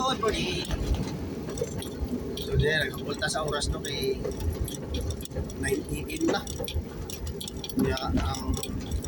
Good morning. So diyan, nagpulta sa oras no kay 9 AM na. Kaya ang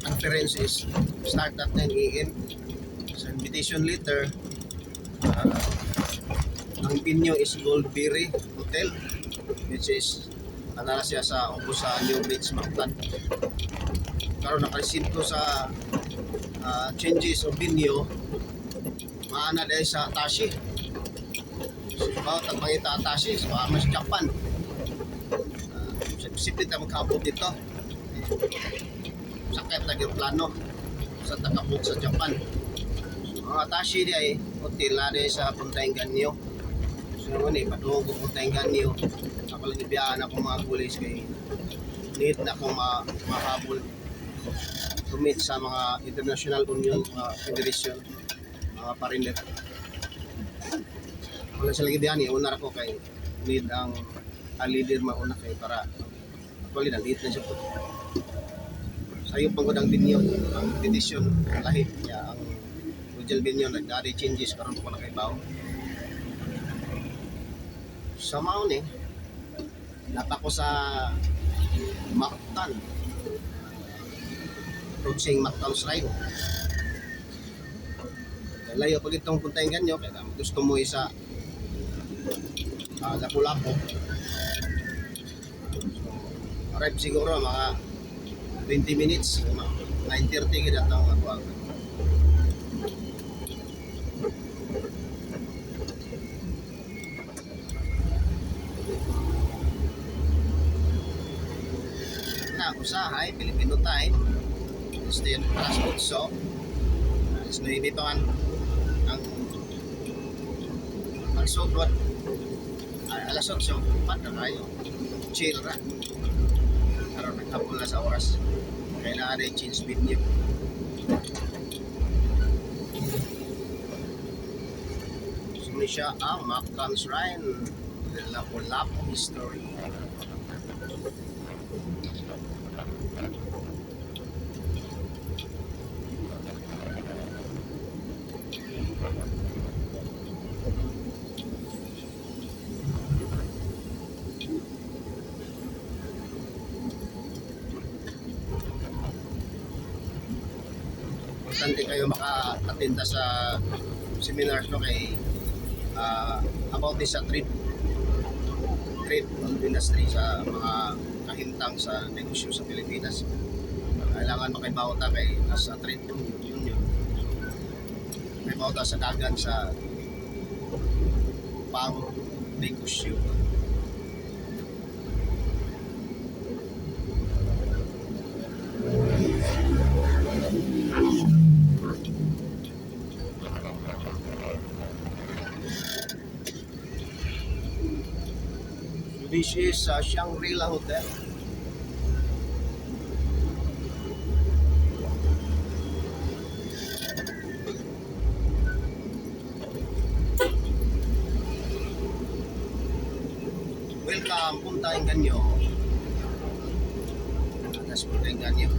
conference is start at 9 AM. Sa invitation letter, ang venue is Goldberry Hotel, which is anala siya sa ubos sa New Bridge Mountain. Karon nakareceive ko sa changes of venue, maana dahil sa Tashi. About ang mga itatashi sa mga Japan. Simple tayo magkabot dito. Sakit lagi plano sa takabot sa Japan. Mga tashi di ay hotel na sa Puntang Ganyo. So yun patungo ko Puntang Ganyo. Ako lang ibiyahan ako mga pulis kay need na akong mahabol to meet sa mga international union, mga federation, mga parinder. Wala siya lagi diyan, una ako kay need ang leader mauna kay para actually nandito na siya po. Sayo pang ang binyo, ang petition lahit niya, ang original binyo nagdari changes karon ko na kay Bao. Sa maon napa ko sa Mactan, approaching Mactan Shrine. Layo pag itong Puntang Ganyo, kaya gusto mo isa Lapu-Lapu. So, arrive siguro mga 20 minutes, 9:30 kita tao ako. Na usahay Pilipino time. Stay alas 8. Alas 9 pa man ang magsugod. Alas 8, pat na tayo. Chill ra. Karon nagkapon na sa oras. Kailangan ay change venue. Sumuli siya ang Mactan Shrine. Lapu-Lapu history. Importante kayo maka-attenda sa seminars no kay about this sa trade industry sa mga kahintang sa negosyo sa Pilipinas. Kailangan makibawta kay nasa trade union. May bawta sa dagan sa pang negosyo. This is Shangri-La Hotel. Welcome, Puntang Ganyo. That's Puntang Ganyo.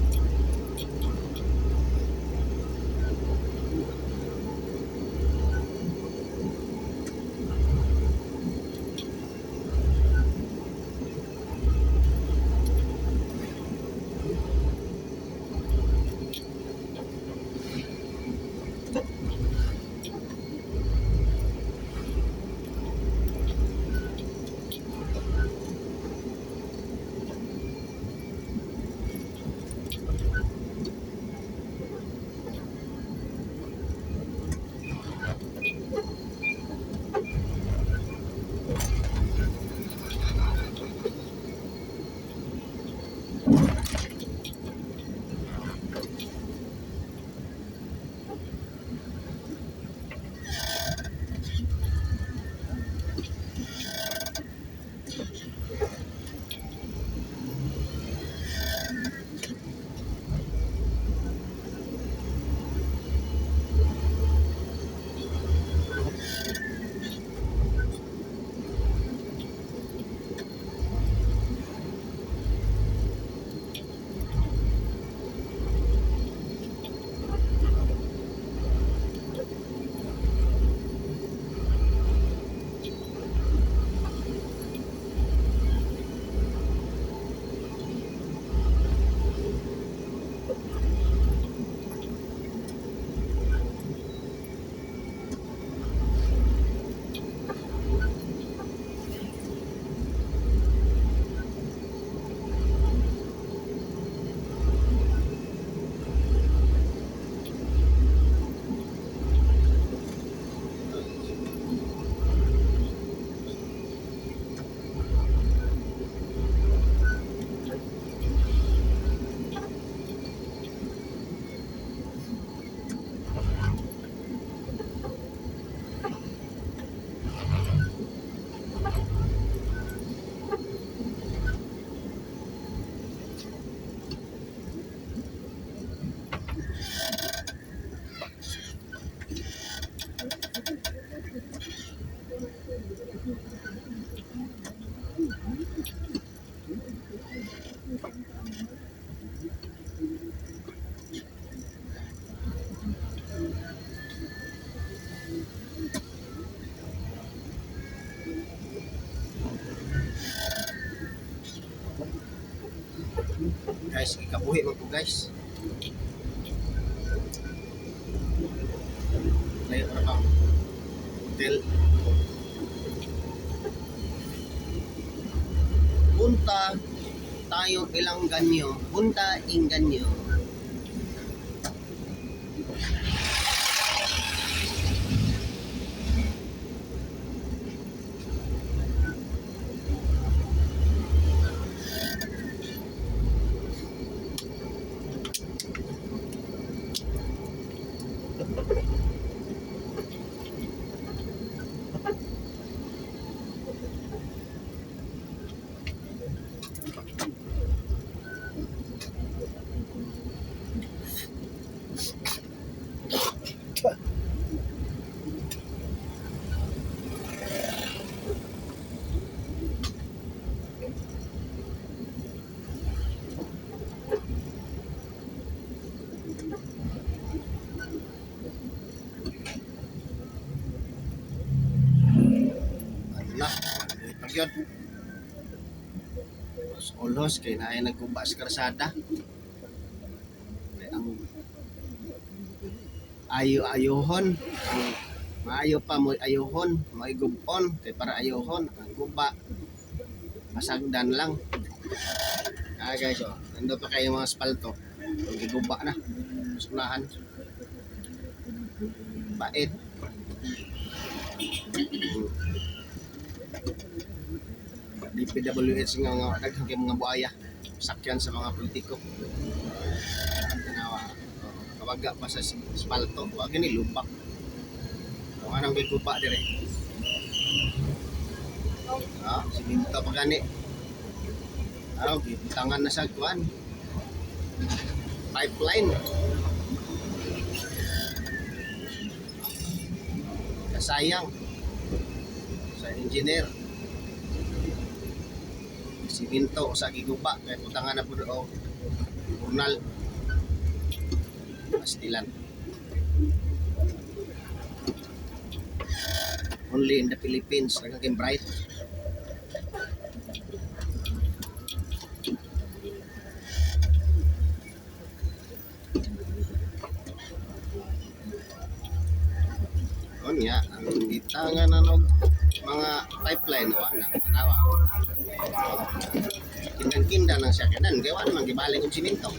Uwi mo po guys. Layo na pang hotel. Punta tayo ilang ganyo. Punta Inganyo. Na, pagyod. Mas ulos kay naay nagkuba sa karsada. Kay ang ayo-ayohon, ang maayo pa mo ayohon, maigubon kay para ayohon ang guba masagdan lang. Guys, oh, nando pa kayo mga asfalto. Ang giguba na. Sunahan. Bait. DPWH nga daghang kay mga buaya sakyan sa mga politiko. Tanawa. Kawaga pa sa asfalto, wa gani lubak. Kung anong giguba dire. Siminto pa gani. Gibutangan na sa kuan. Pipeline. Kasayang sa engineer. Siminto sa giguba kay putangan na pud og journal. Pastilan. Only in the Philippines, naging bright. Nya ang gitangan na nog mga pipeline wa na tanawa. Kindan-kindan ang sakyanan gawa man gibalik og siminto.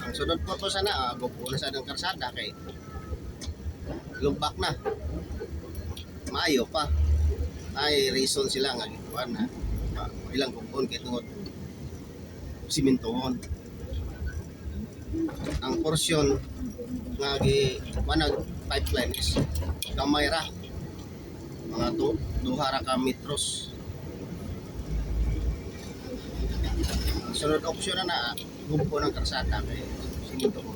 Ang sunod po to sana gupo na sa ng karsada kay lubak na. Maayo pa. Ay reason sila nga gituan na ilang kupon kay tungod simintohon. Ang porsyon nga manag pipeline is gamay ra mga duha ra ka metros. Sunod option na gumpo ng karsada kay siminto ko.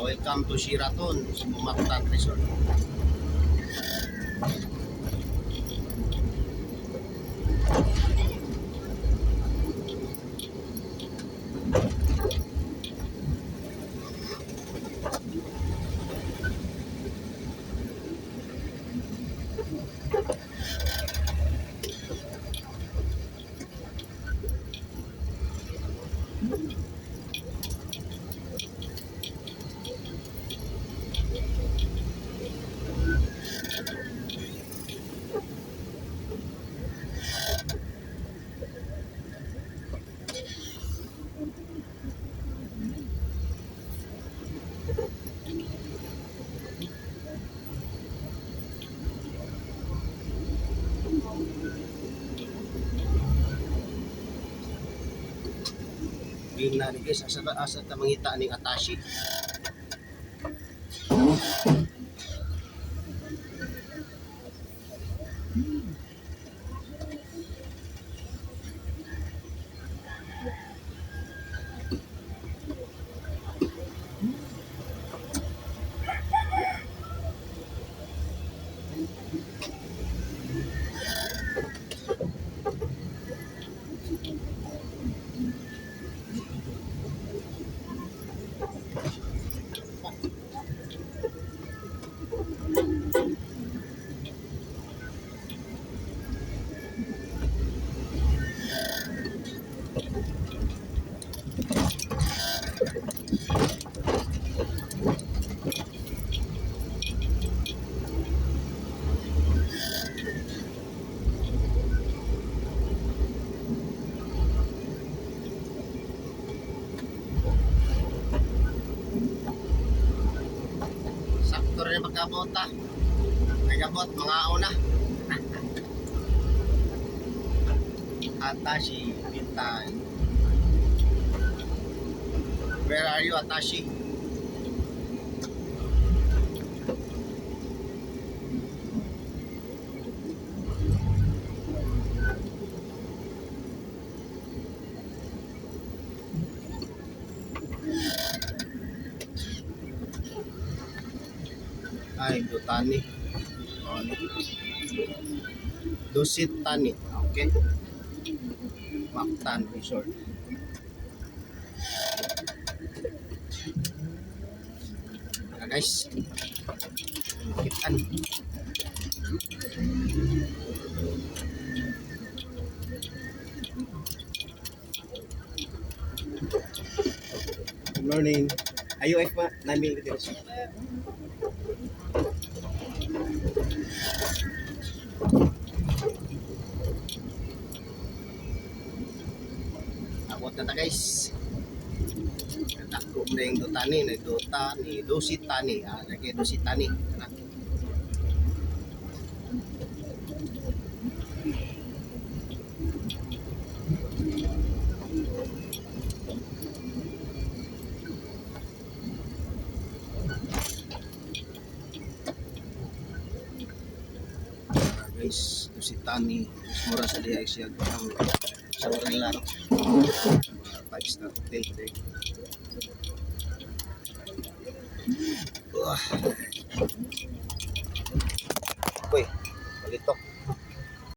Welcome to Sheraton Sumactan Resort. Yun na ni guys, asa ta mangita ning Atashi. gabot ta. May gabot, mga una. Atashi Bintay. Where are you, Atashi? Ay, Dutani. Dusit Tani. Okay. Mactan Resort. Guys. Kitan. Good morning. Ayo pa, nami dito. Abot na ta guys. Takbo na yung Dutani, Dutani, Dusit Tani. Lagi Dusit Tani. Guys, Dusit Tani. Mas mura sa diya siya ang sa Orlan. 5-star hotel today. Uy, balitok.